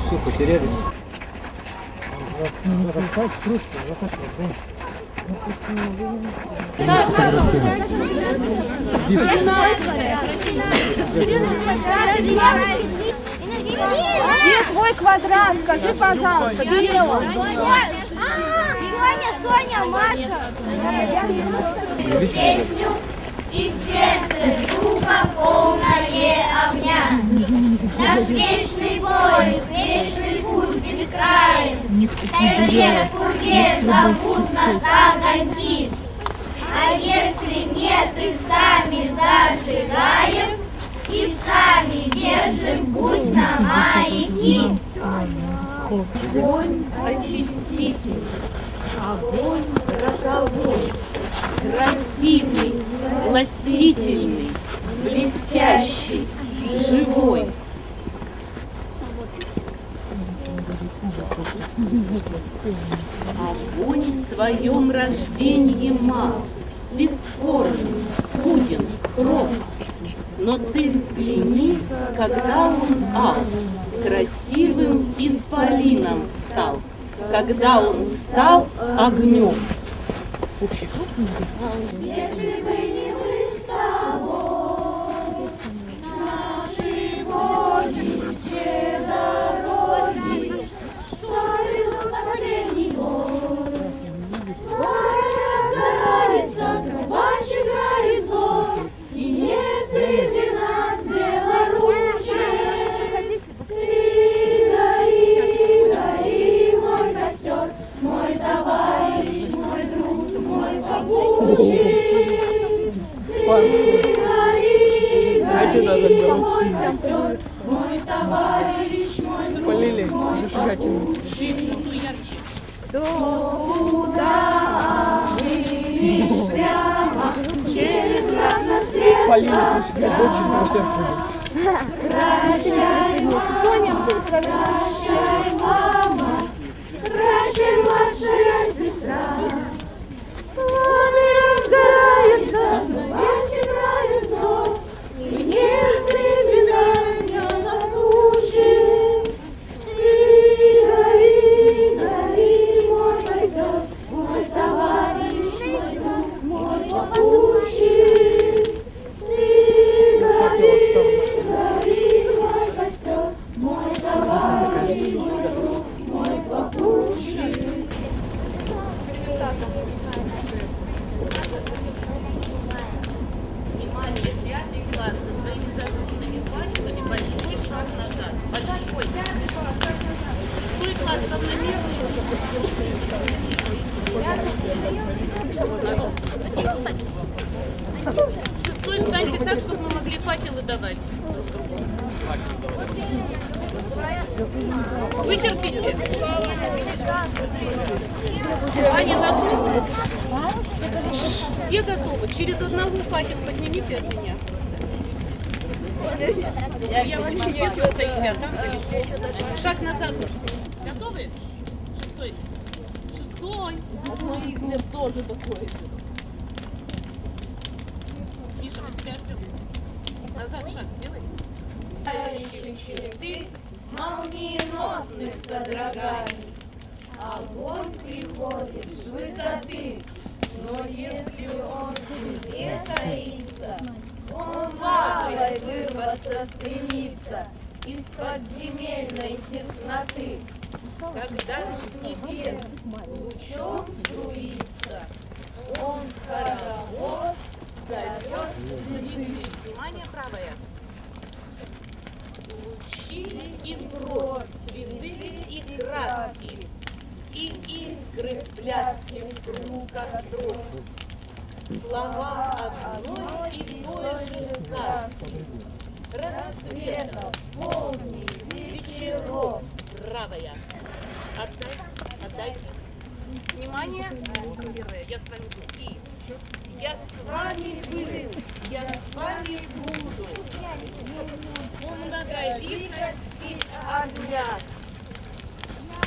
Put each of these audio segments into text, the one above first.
Все, потерялись. Где твой квадрат? Скажи, пожалуйста, где он? Соня, Маша. Песню и сердце друга полное огня. Наш вечный бой, вечный путь бескраен. Везде зовут нас огоньки. А если нет, их сами зажигаем и сами держим путь на маяки. Огонь очиститель, огонь роковой, красивый, властительный, блестящий, живой. Огонь в своем рождении мал, бесформен, скуден, кров. Но ты взгляни, когда он ал, красивым исполином стал, когда он стал огнем. Если бы не мы с тобой, наши боги все дороги, что был последний бой. Становится, трубач играет бой, и не среди нас белоручек. Ты гори, гори, мой костер, мой товарищ, мой друг, мой попутчик. Ты гори, гори, мой костер, мой товарищ, мой друг, мой попутчик. Куда мы прямо через разноцветный прощай, мама, прощай, мама, прощай, младшая сестра. Луны разгораются, весь играет снов, и не среди нас не заслужит. Ты гори, гори, мой костер, мой товарищ, мой друг, мой попутчик. Ты гори, гори, мой костер, мой товарищ, мой друг, мой попутчик. Внимание, пятый класс со своими зажженными пальцами, большой шаг назад. Большой. Шестой класс равномерный. Шестой встаньте так, чтобы мы могли факелы давать. Вытерпите. Аня, готовы? Все готовы? Через одного факел поднимите от меня. Я очень если стоите, там шаг назад. Готовы? Шестой. Шестой. Мой Глеб тоже такой. Миша, мы тебя ждем. Назад шаг сделай. Ты молниеносных содроганий. Огонь приходит с высоты, но если он в тебе таится, он лавой вырваться стремится из подземельной тесноты. Когда с небес лучом струится, он в хоровод зовет цветы. Внимание, правая. Лучи и кровь, цветы и краски, и искры в пляске в кругу костров. Слова одной и той же сказки, рассветов, полдней, вечеров. Правая. Отдай. Отдай. Внимание. Я с вами буду. И. Я с вами был, я с вами буду. Многоликость огня.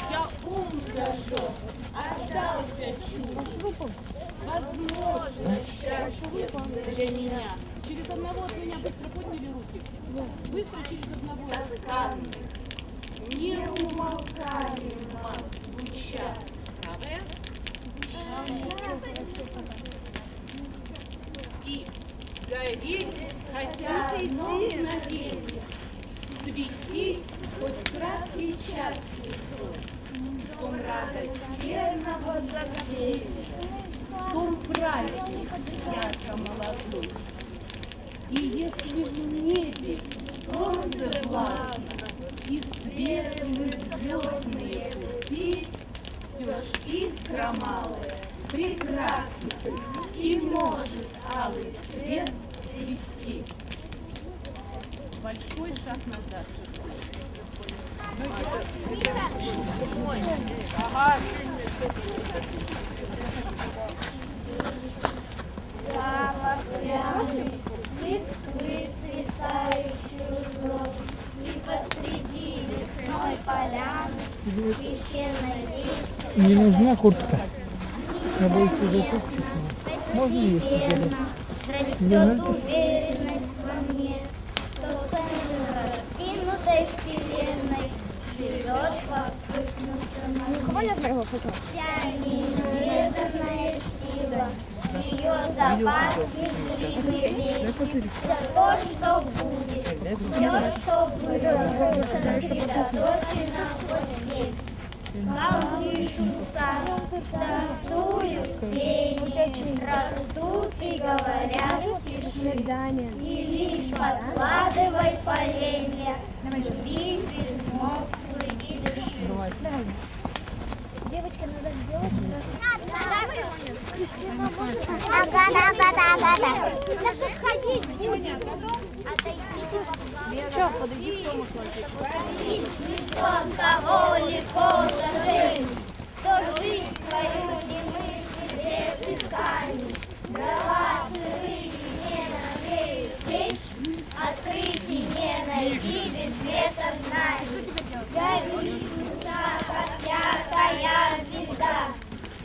Я ум зажег, отдался чуду. возможно счастье для меня. Через одного от меня быстро подняли руки. Быстро через одного. Не умолкаемо звучат. Правая. И гореть хотя одно мгновение. Светить хоть краткий час весной. В том радость верного забвения, в том праздник ярко молодой. И если в небе солнце властно и светлые звездные пути, все ж искра малая, прекрасна и может алый цвет свести. Большой шаг назад. Листвы свисающую гроб, и посреди лесной поляны священной лист. Не нужна куртка. Я боюсь, что закупки. Можно есть? Растет уверенность во мне, что центр раскинутой вселенной живет вокруг. Вся неизведанная сила, ее запас незримый весь. Все то, что будет, все, что было, сосредоточено вот здесь. Колышутся, танцуют тени, растут и говорят тишины. И лишь подкладывай поленья, любви безмолвствуй и дыши. Девочка, надо сделать. Да. Надо сходить. Что, подойди к тому сложить. Кого легко зажить, кто жизнь свою не мысли без исканий. Дрова сырые не нагреют печь, открытий не найди без света знаний. Горит душа, как яркая звезда,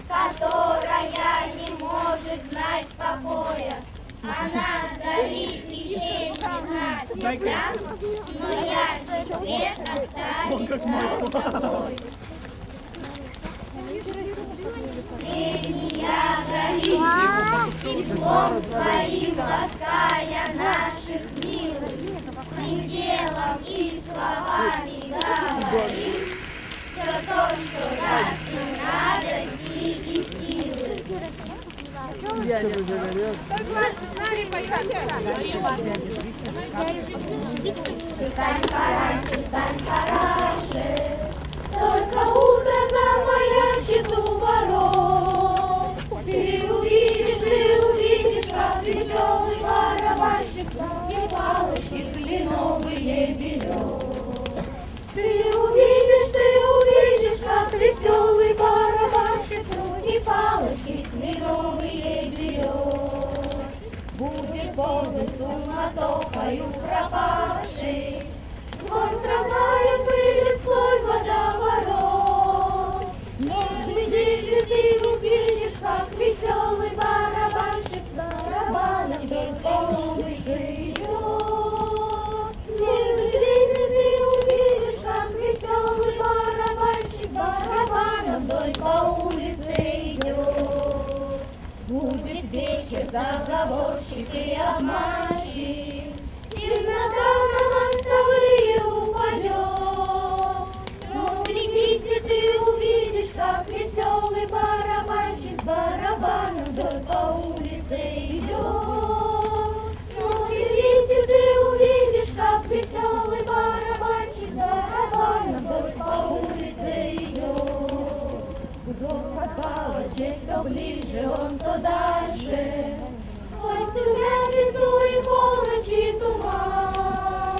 которая не может знать покоя. Она горит вещей не знать себя, но яркий свет оставит за собой. Линия горит, теплом своим лаская наших милых, и делом, и словами говорит все то, что даст им радости и силы. Только утро замаячит у ворот. Ты увидишь, как веселый барабанщик и палочки кленовые берет. Ты увидишь, как веселый барабанщик и палочки кленовые берет. Будет полный суматохою пропавший, звон трамвая выйдет слой водоворот. Но ближе ты увидишь, как веселый барабанщик барабаночкой по улице идет. Ближе ты увидишь, как веселый барабанщик барабаном вдоль по улице идет. Будет вечер, заговорщик и обманщик, темнота на мостовые упадет. Но глядись, и ты увидишь, как веселый барабанщик барабаном вдоль по улице идет. Но глядись, и ты увидишь, как веселый барабанщик барабаном вдоль по улице идет. Громко палочек, то ближе он, то дальше, сквозь сумятицу и полночи туман.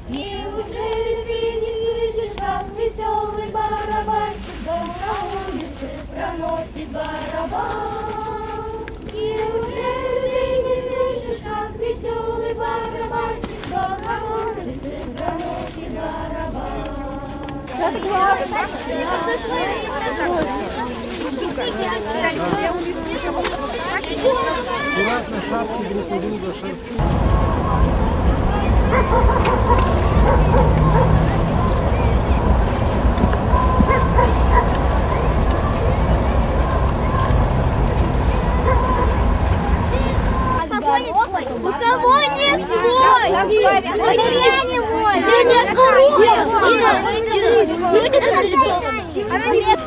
Неужели ты не слышишь, как веселый барабанщик дом на улице проносит барабан? Неужели ты не слышишь, как веселый барабанщик дом на улице проносит барабан? Дальше я увижу. шапки друг у друга шерстят. У кого не свой? У меня не мой. Люди нарисованы. Она нет.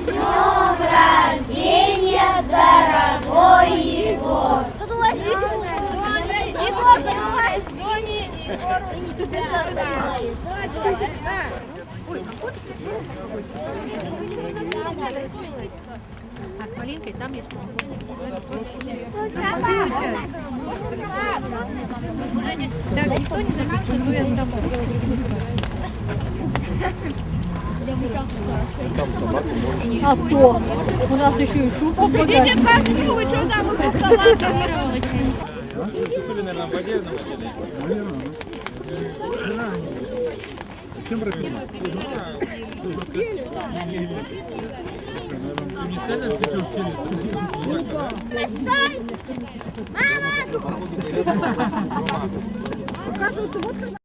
Днем рождения, дорогой Егор! Егор, давай! Соне, Егору и тебя! От маленькой там есть. Уже не, да, никто не заметил, что я там. А то у нас еще и шубка. Идите к окну, вы что там из-за стола собираетесь? Чем пропили? Мама!